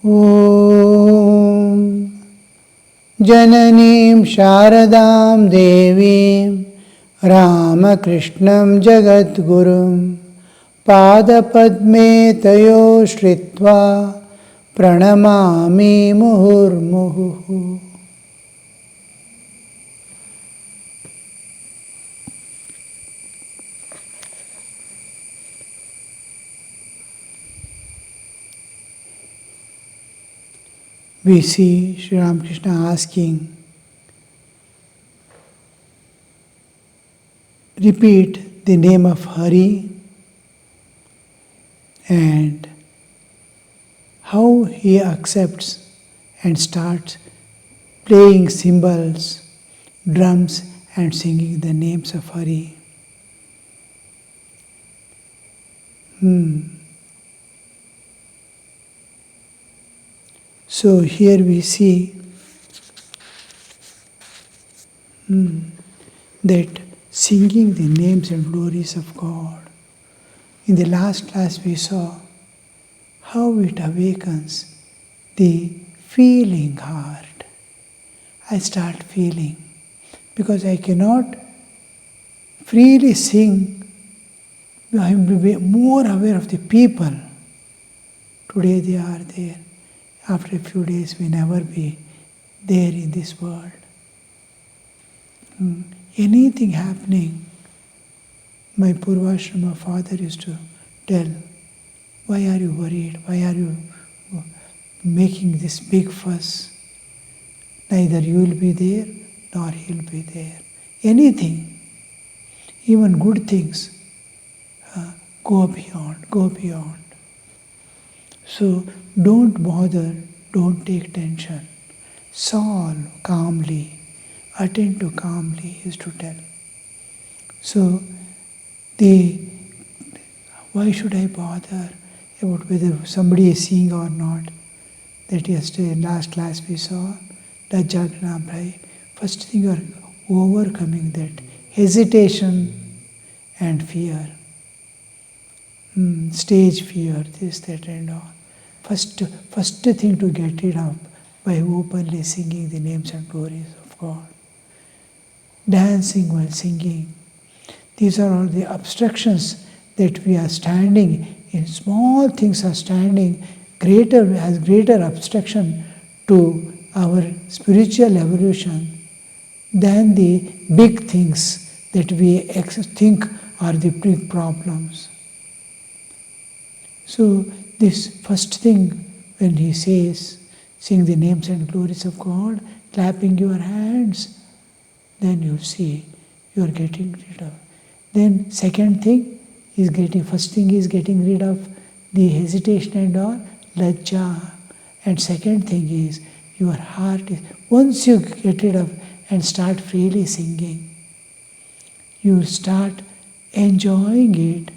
Om Jananim Sharadam Devim Ramakrishnam Jagadgurum Padapadme Tayo Shritva Pranamami Muhurmuhu. We see Sri Ramakrishna asking, repeat the name of Hari, and how he accepts and starts playing cymbals, drums, and singing the names of Hari. So here we see that singing the names and glories of God. In the last class we saw how it awakens the feeling heart. I start feeling, because I cannot freely sing. I will be more aware of the people. Today they are there. After a few days we never be there in this world. Anything happening, my Purvashrama father used to tell, why are you worried? Why are you making this big fuss? Neither you will be there, nor he will be there. Anything, even good things, go beyond. So don't bother, don't take tension. Solve calmly, attend to calmly, he used to tell. So why should I bother about whether somebody is seeing or not? That yesterday, last class we saw, Lajjagnabhai. First thing you are overcoming that hesitation and fear. Stage fear, this, that and all. First thing to get rid of by openly singing the names and glories of God. Dancing while singing. These are all the obstructions that we are standing in. Small things are standing as greater obstruction to our spiritual evolution than the big things that we think are the big problems. So this first thing, when he says, sing the names and glories of God, clapping your hands, then you see you are getting rid of. Then first thing is getting rid of the hesitation and all, lajja. And second thing is your heart is, once you get rid of and start freely singing, you will start enjoying it,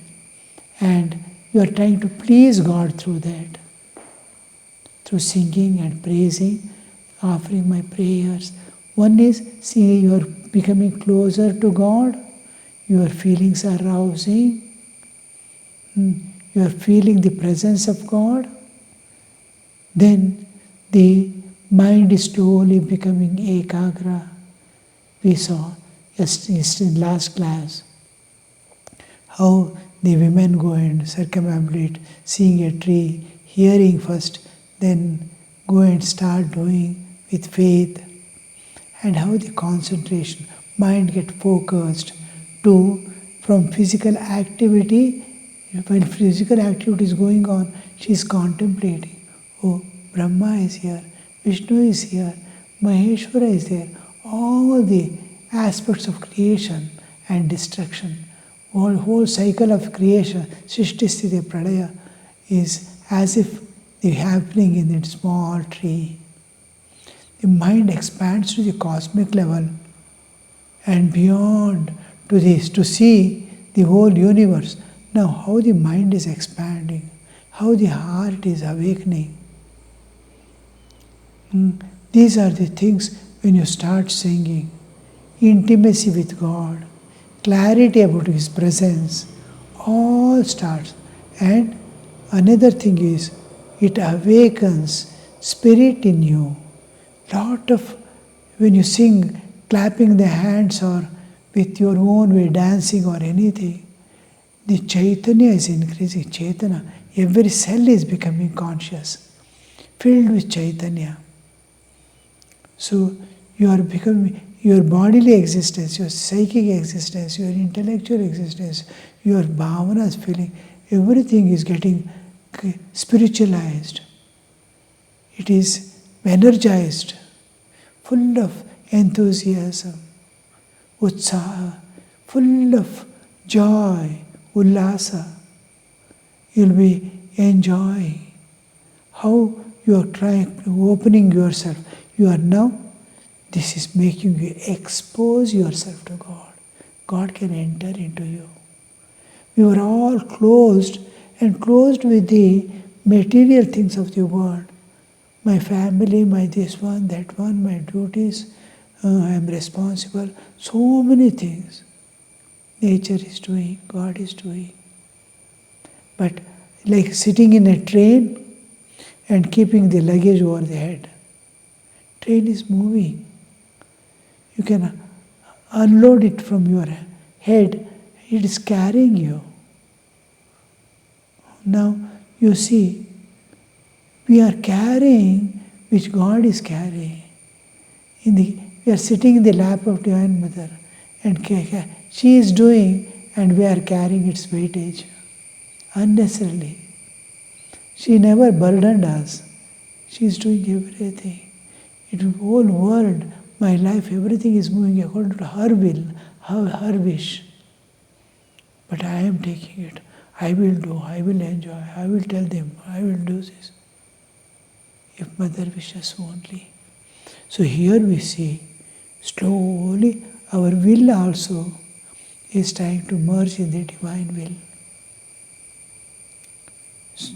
and you are trying to please God through that. Through singing and praising, offering my prayers. One is, see, you are becoming closer to God, your feelings are rousing, you are feeling the presence of God, then the mind is slowly becoming ekagra. We saw yesterday in last class how the women go and circumambulate, seeing a tree, hearing first, then go and start doing with faith, and how the concentration, mind get focused from physical activity. When physical activity is going on, she is contemplating, oh, Brahma is here, Vishnu is here, Maheshwara is there, all the aspects of creation and destruction. Whole cycle of creation, Srishti Sthiti Pradaya, is as if the happening in that small tree. The mind expands to the cosmic level and beyond to this, to see the whole universe. Now how the mind is expanding, how the heart is awakening. These are the things when you start singing. Intimacy with God, clarity about His presence, all starts. And another thing is, it awakens spirit in you. Lot of, when you sing, clapping the hands or with your own way dancing or anything, the Chaitanya is increasing. Chaitanya, every cell is becoming conscious, filled with Chaitanya. So you are becoming, your bodily existence, your psychic existence, your intellectual existence, your bhavanas feeling, everything is getting spiritualized. It is energized, full of enthusiasm, utsaha, full of joy, ullasa. You'll be enjoying how you are trying, opening yourself. You are now, this is making you expose yourself to God. God can enter into you. We were all closed and closed with the material things of the world. My family, my this one, that one, my duties, I am responsible. So many things. Nature is doing, God is doing. But like sitting in a train and keeping the luggage over the head. Train is moving. You can unload it from your head. It is carrying you. Now you see, we are carrying which God is carrying. We are sitting in the lap of Divine Mother and she is doing and we are carrying its weightage unnecessarily. She never burdened us. She is doing everything. The whole world, my life, everything is moving according to her will, her wish. But I am taking it. I will do, I will enjoy, I will tell them, I will do this. If Mother wishes only. So here we see, slowly our will also is trying to merge in the divine will.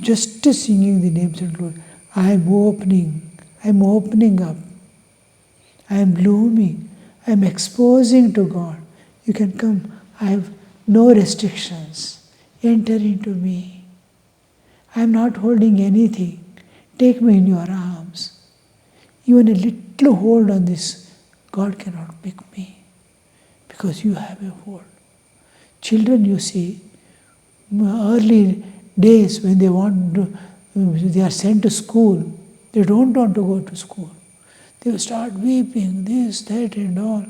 Just singing the names and glory, I am opening up, I am blooming, I am exposing to God. You can come, I have no restrictions, enter into me. I am not holding anything, take me in your arms. Even a little hold on this, God cannot pick me, because you have a hold. Children, you see, early days when they are sent to school, they don't want to go to school. They will start weeping, this, that and all.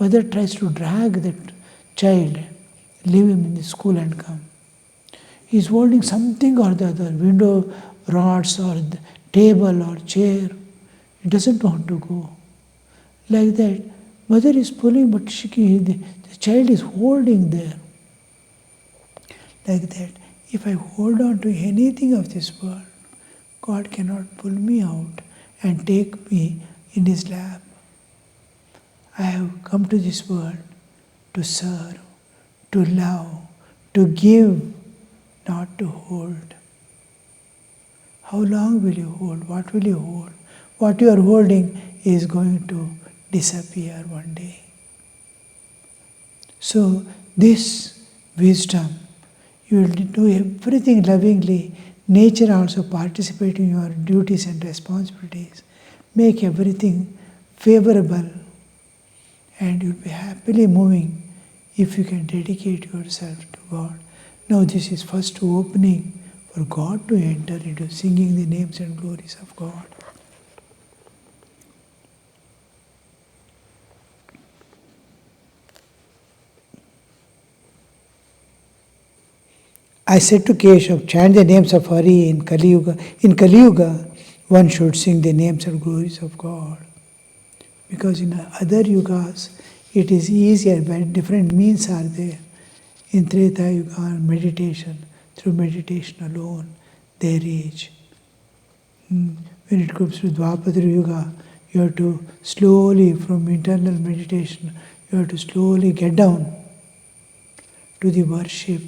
Mother tries to drag that child, leave him in the school and come. He is holding something or the other, window rods or the table or chair. He doesn't want to go. Like that, mother is pulling, but the child is holding there. Like that, if I hold on to anything of this world, God cannot pull me out and take me in His lap. I have come to this world to serve, to love, to give, not to hold. How long will you hold? What will you hold? What you are holding is going to disappear one day. So this wisdom, you will do everything lovingly. Nature also participate in your duties and responsibilities. Make everything favorable, and you'll be happily moving if you can dedicate yourself to God. Now this is first opening for God to enter into singing the names and glories of God. I said to Keshav, chant the names of Hari in Kali Yuga. In Kali Yuga, one should sing the names and glories of God. Because in other yugas, it is easier, but different means are there. In Treta Yuga, meditation, through meditation alone, they reach. When it comes to Dwapara Yuga, you have to slowly, from internal meditation, you have to slowly get down to the worship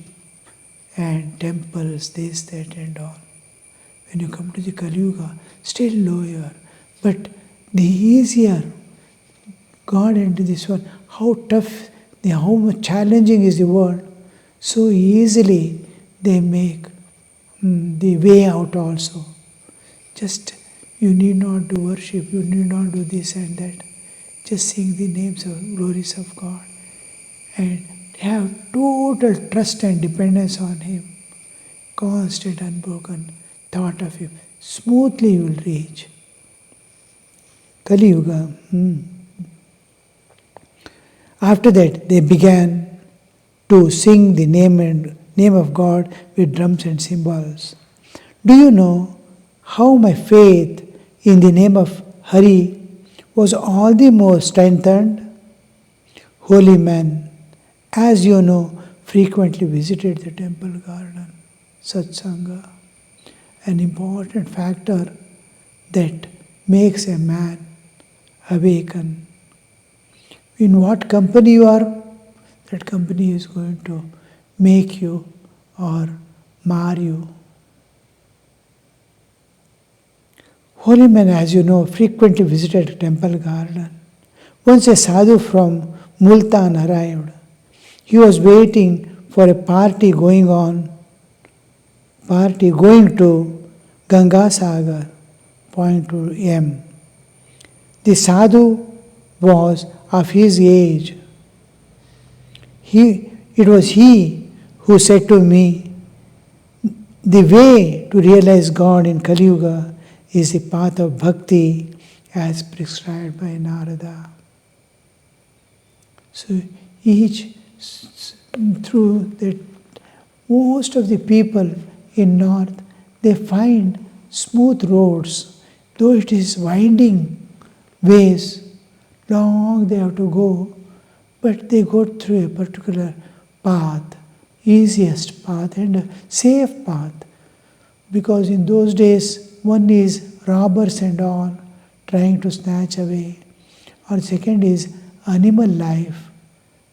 and temples, this, that and all. When you come to the Kali Yuga, still lower. But the easier God into this world, how tough, how much challenging is the world, so easily they make the way out also. Just You need not do worship, you need not do this and that. Just sing the names of glories of God and have total trust and dependence on Him. Constant, unbroken thought of Him. Smoothly you will reach. Kali Yuga. After that, they began to sing the name of God with drums and cymbals. Do you know how my faith in the name of Hari was all the more strengthened? Holy men, as you know, frequently visited the temple garden, satsanga, an important factor that makes a man awaken. In what company you are, that company is going to make you or mar you. Holy men, as you know, frequently visited a temple garden. Once a sadhu from Multan arrived. He was waiting for a party going to Ganga Sagar, point to M. The sadhu was of his age. It was he who said to me, the way to realize God in Kali Yuga is the path of bhakti as prescribed by Narada. So through that, most of the people in north, they find smooth roads, though it is winding ways, long they have to go, but they go through a particular path, easiest path and a safe path, because in those days one is robbers and all trying to snatch away, or second is animal life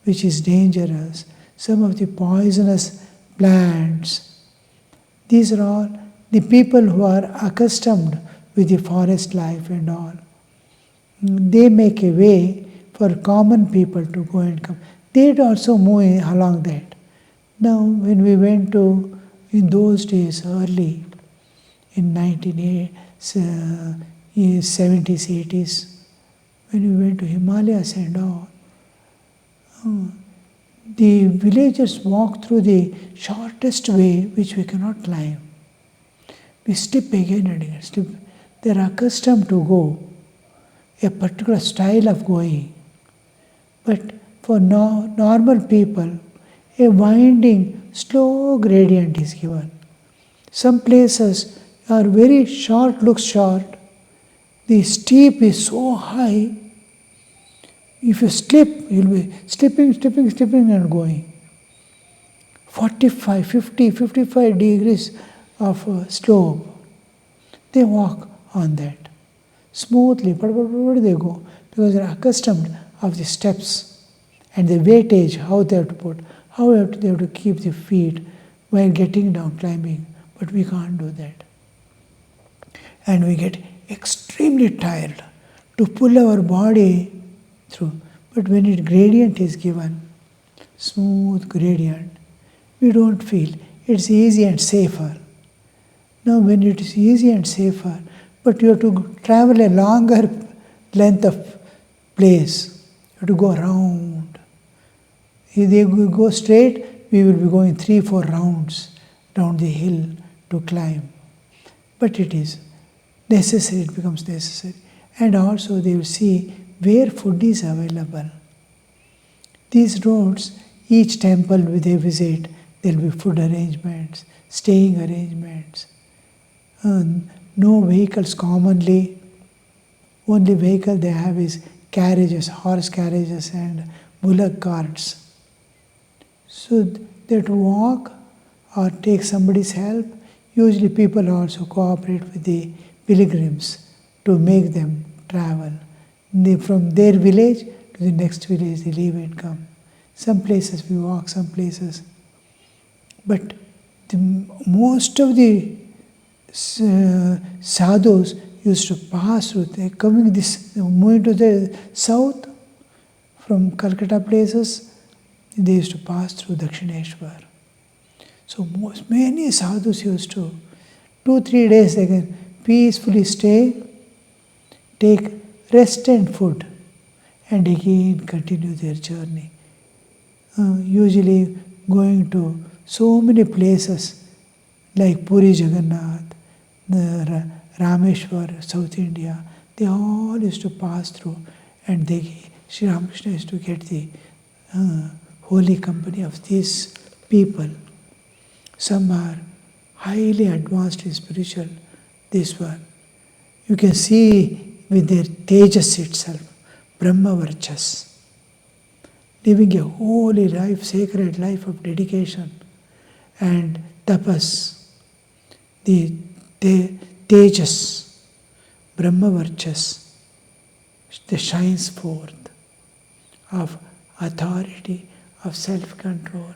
which is dangerous, some of the poisonous plants. These are all the people who are accustomed with the forest life and all. They make a way for common people to go and come. They'd also move along that. Now, when we went to, in those days, early, in 1970s, 80s, when we went to Himalayas and all, the villagers walk through the shortest way which we cannot climb. We slip again and again, slip. They are accustomed to go a particular style of going. But for normal people, a winding, slow gradient is given. Some places are very short, looks short. The steep is so high. If you slip, you'll be slipping and going. 45, 50, 55 degrees of slope. They walk on that. Smoothly, they go, because they're accustomed of the steps and the weightage, how they have to put, they have to keep the feet while getting down, climbing. But we can't do that. And we get extremely tired to pull our body through. But when it gradient is given, smooth gradient, we don't feel. It's easy and safer. Now when it is easy and safer, but you have to travel a longer length of place. You have to go around. If they go straight, we will be going 3-4 rounds down the hill to climb. But it is necessary, it becomes necessary. And also they will see where food is available. These roads, each temple they visit, there will be food arrangements, staying arrangements. No vehicles commonly. Only vehicle they have is carriages, horse carriages and bullock carts. So they have to walk or take somebody's help. Usually people also cooperate with the pilgrims to make them travel. From their village to the next village they leave and come. Some places we walk, some places. But most of the sadhus used to pass through. They're moving to the south from Calcutta places, they used to pass through Dakshineshwar. So many sadhus used to, 2-3 days they can peacefully stay take rest and food, and again continue their journey. Usually going to so many places like Puri Jagannath, the Rameshwar, South India, they all used to pass through, and Sri Ramakrishna used to get the holy company of these people. Some are highly advanced in spiritual, this one. You can see with their tejas itself, Brahma Varchas, living a holy life, sacred life of dedication and tapas, the tejas, Brahma Varchas, that shines forth of authority, of self-control,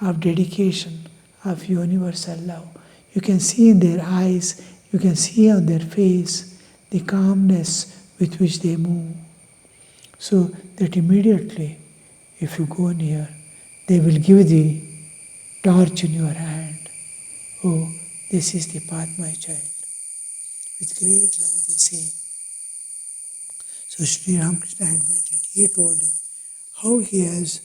of dedication, of universal love. You can see in their eyes, you can see on their face the calmness with which they move. So that immediately, if you go near, they will give the torch in your hand. Oh, this is the path, my child. With great love they say. So Sri Ramakrishna admitted, he told him how he has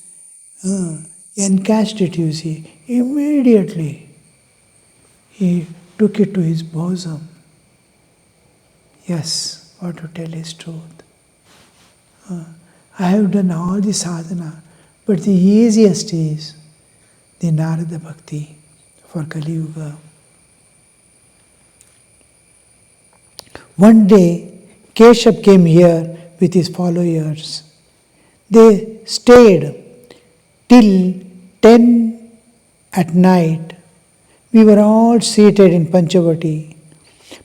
encashed it, you see. Immediately he took it to his bosom. Yes, what to tell is truth. I have done all the sadhana, but the easiest is the Narada Bhakti for Kali Yuga. One day, Keshav came here with his followers. They stayed till 10 at night. We were all seated in Panchavati.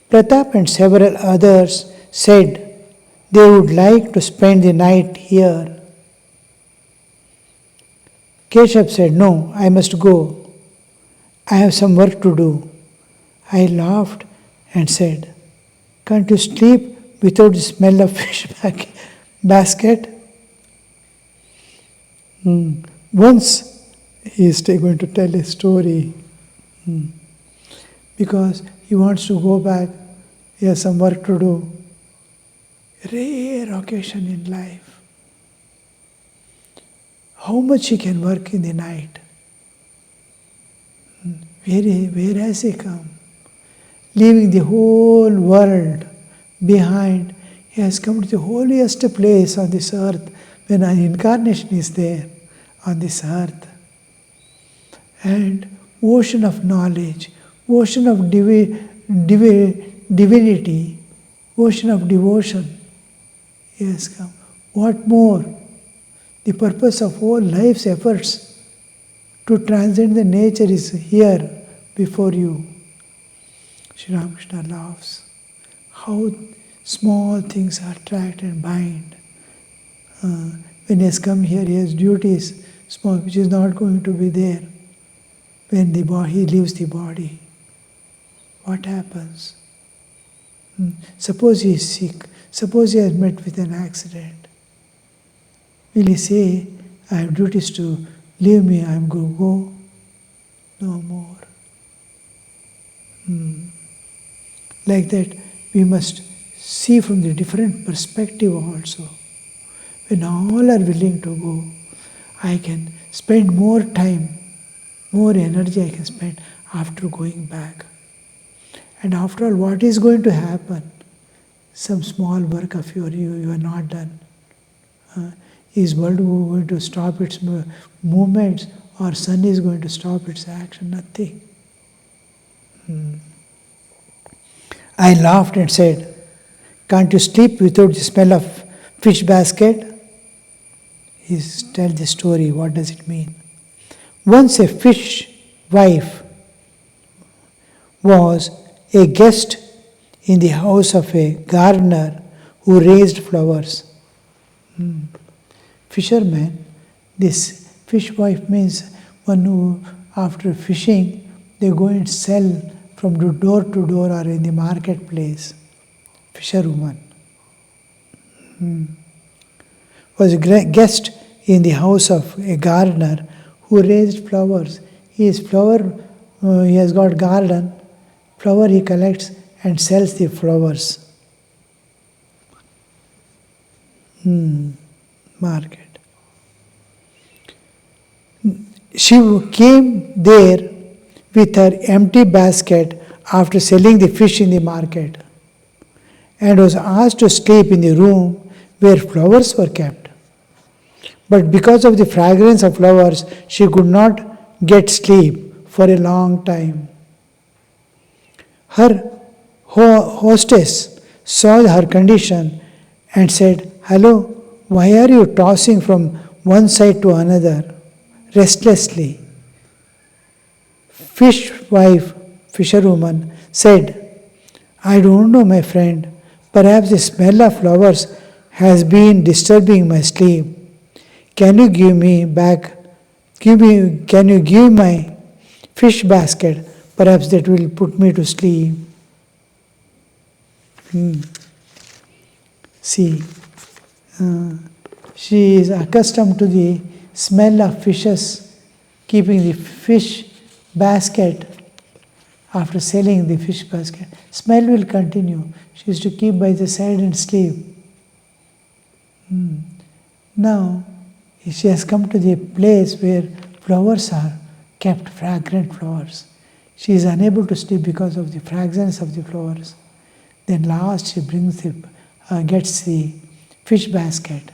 Pratap and several others said they would like to spend the night here. Keshav said, "No, I must go. I have some work to do." I laughed and said, "Can't you sleep without the smell of fish basket?" Once he is going to tell a story because he wants to go back. He has some work to do. Rare occasion in life. How much he can work in the night? Where has he come? Leaving the whole world behind, he has come to the holiest place on this earth when an incarnation is there on this earth. And ocean of knowledge, ocean of divinity, ocean of devotion, he has come. What more? The purpose of all life's efforts to transcend the nature is here before you. Sri Ramakrishna laughs. How small things attract and bind. When he has come here, he has duties, small, which is not going to be there when he leaves the body. What happens? Suppose he is sick. Suppose he has met with an accident. Will he say, "I have duties to leave me, I am going to go"? No more. Like that, we must see from the different perspective also. When all are willing to go, I can spend more time, more energy I can spend after going back. And after all, what is going to happen? Some small work of you have not done. Is world going to stop its movements, or sun is going to stop its action? Nothing. I laughed and said, "Can't you sleep without the smell of fish basket?" Tell the story, what does it mean? Once a fish wife was a guest in the house of a gardener who raised flowers. Fisherman, this fish wife means one who, after fishing, they go and sell from door to door or in the marketplace. Fisherwoman. Was a guest in the house of a gardener who raised flowers. He has got garden, flower he collects and sells the flowers. market. She came there with her empty basket after selling the fish in the market and was asked to sleep in the room where flowers were kept. But because of the fragrance of flowers, she could not get sleep for a long time. Her hostess saw her condition and said, "Hello, why are you tossing from one side to another restlessly?" Fisherwoman said, "I don't know, my friend. Perhaps the smell of flowers has been disturbing my sleep. Can you give me back? Can you give my fish basket? Perhaps that will put me to sleep." See, she is accustomed to the smell of fishes, keeping the fish basket after selling the fish basket. Smell will continue. She used to keep by the side and sleep. Now, she has come to the place where flowers are kept, fragrant flowers. She is unable to sleep because of the fragrance of the flowers. Then last she gets the fish basket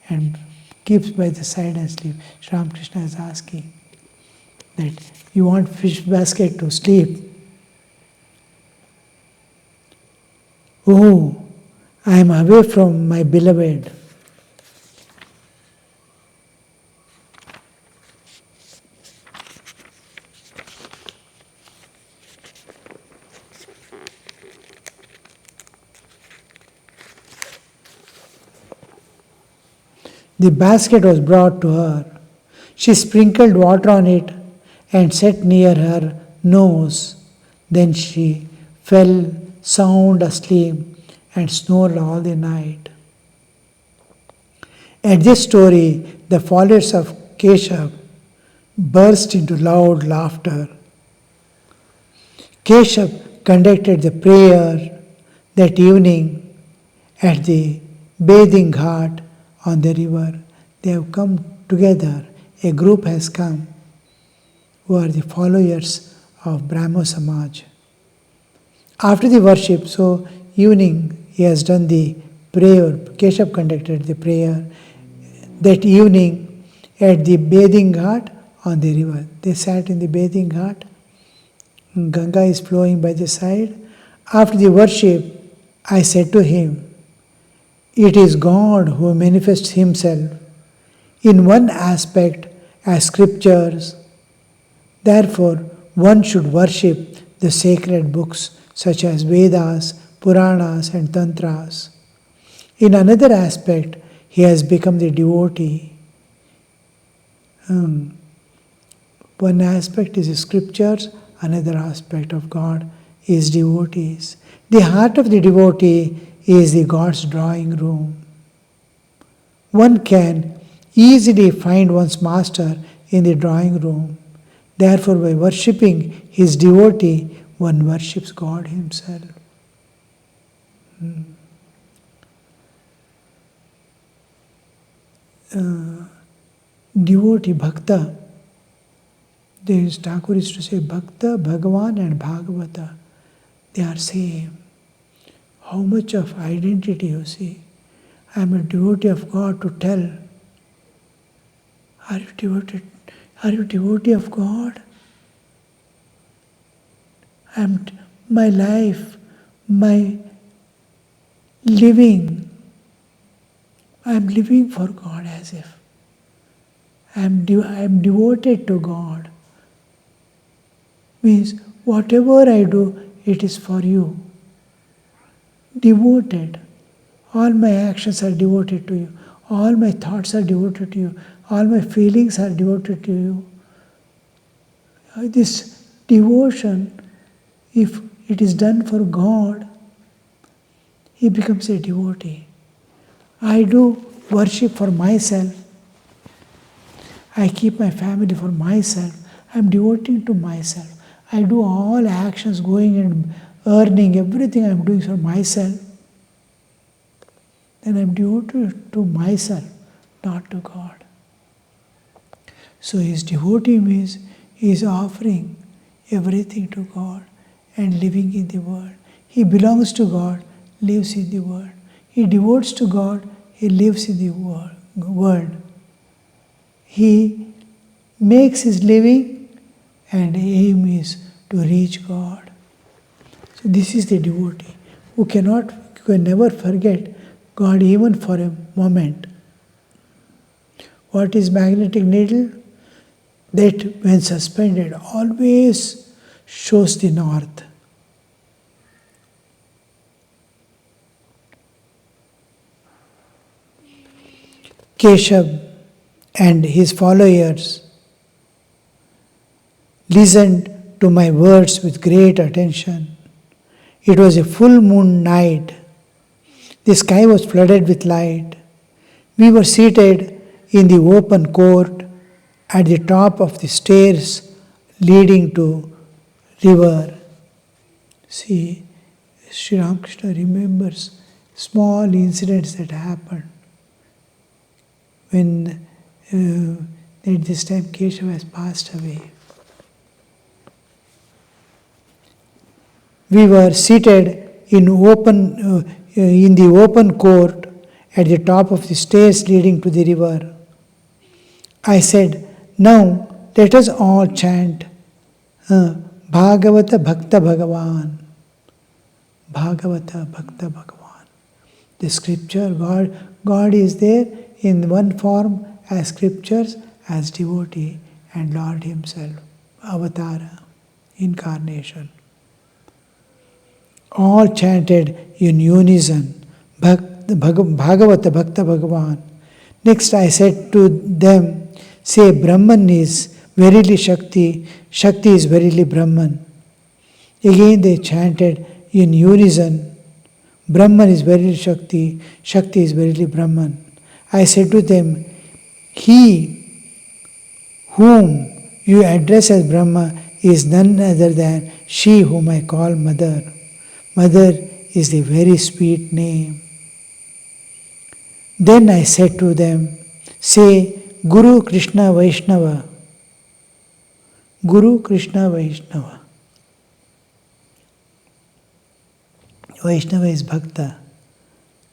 and keeps by the side and sleep. Sri Ramakrishna is asking that you want fish basket to sleep. Oh, I am away from my beloved. The basket was brought to her. She sprinkled water on it and set near her nose. Then she fell sound asleep and snored all the night. At this story, the followers of Keshav burst into loud laughter. Keshav conducted the prayer that evening at the bathing ghat on the river. They have come together. A group has come who are the followers of Brahmo Samaj. After the worship, so evening, he has done the prayer. Keshav conducted the prayer that evening at the bathing ghat on the river. They sat in the bathing ghat. Ganga is flowing by the side. After the worship, I said to him, "It is God who manifests Himself in one aspect as scriptures. Therefore, one should worship the sacred books such as Vedas, Puranas, and Tantras. In another aspect, he has become the devotee." One aspect is the scriptures, another aspect of God is devotees. The heart of the devotee is the God's drawing room. One can easily find one's master in the drawing room. Therefore, by worshipping his devotee, one worships God Himself. Devotee, Bhakta. There is Thakur used to say, Bhakta, Bhagavan and Bhagavata, they are same. How much of identity you see. I am a devotee of God to tell. Are you devoted? Are you devotee of God? My life, my living, I am living for God as if I am devoted to God. Means whatever I do, it is for you. Devoted. All my actions are devoted to you. All my thoughts are devoted to you. All my feelings are devoted to you. This devotion, if it is done for God, he becomes a devotee. I do worship for myself. I keep my family for myself. I am devoting to myself. I do all actions, going and earning, everything I am doing for myself. then I am devoted to myself, not to God. So his devotee means he is offering everything to God and living in the world. He belongs to God, lives in the world. He devotes to God, he lives in the world. He makes his living and aim is to reach God. So this is the devotee who can never forget God even for a moment. What is magnetic needle? That when suspended always shows the north. Keshav and his followers listened to my words with great attention. It was a full moon night. The sky was flooded with light. We were seated in the open court at the top of the stairs leading to river. See, Sri Ramakrishna remembers small incidents that happened when at this time Keshav has passed away. We were seated in the open court at the top of the stairs leading to the river. I said, now let us all chant Bhagavata Bhakta Bhagavan. Bhagavata Bhakta Bhagavan. The scripture, God is there in one form as scriptures, as devotee and Lord himself, Avatara, incarnation. All chanted in unison, Bhagavata Bhakta Bhagavan. Next I said to them, say Brahman is verily Shakti, Shakti is verily Brahman. Again they chanted in unison, Brahman is verily Shakti, Shakti is verily Brahman. I said to them, he whom you address as Brahma is none other than she whom I call Mother. Mother is the very sweet name. Then I said to them, say Guru Krishna Vaishnava. Guru Krishna Vaishnava. Vaishnava is Bhakta.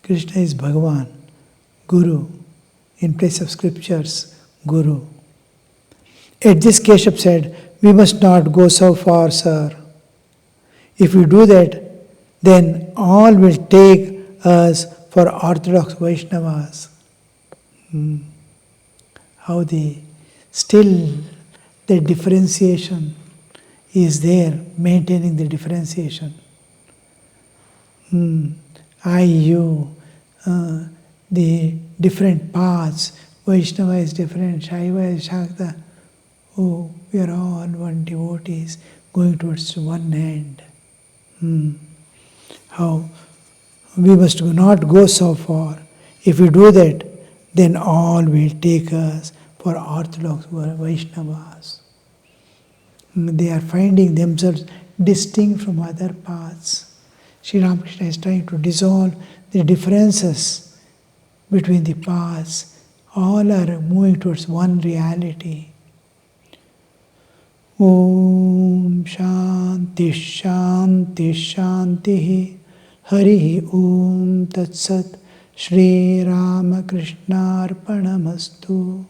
Krishna is Bhagavan. Guru. In place of scriptures, Guru. At this Keshav said, we must not go so far, sir. If we do that, then all will take us for orthodox Vaishnavas. How still the differentiation is there, maintaining the differentiation. I, you, the different paths. Vaishnava is different, Shaiva is Shakta. Oh, we are all one devotees going towards one end. How we must not go so far. If we do that, then all will take us for orthodox Vaishnavas. They are finding themselves distinct from other paths. Sri Ramakrishna is trying to dissolve the differences between the paths. All are moving towards one reality. Om Shanti Shanti Shanti Hari Om Tat Sat Shri Ramakrishna Arpanamastu.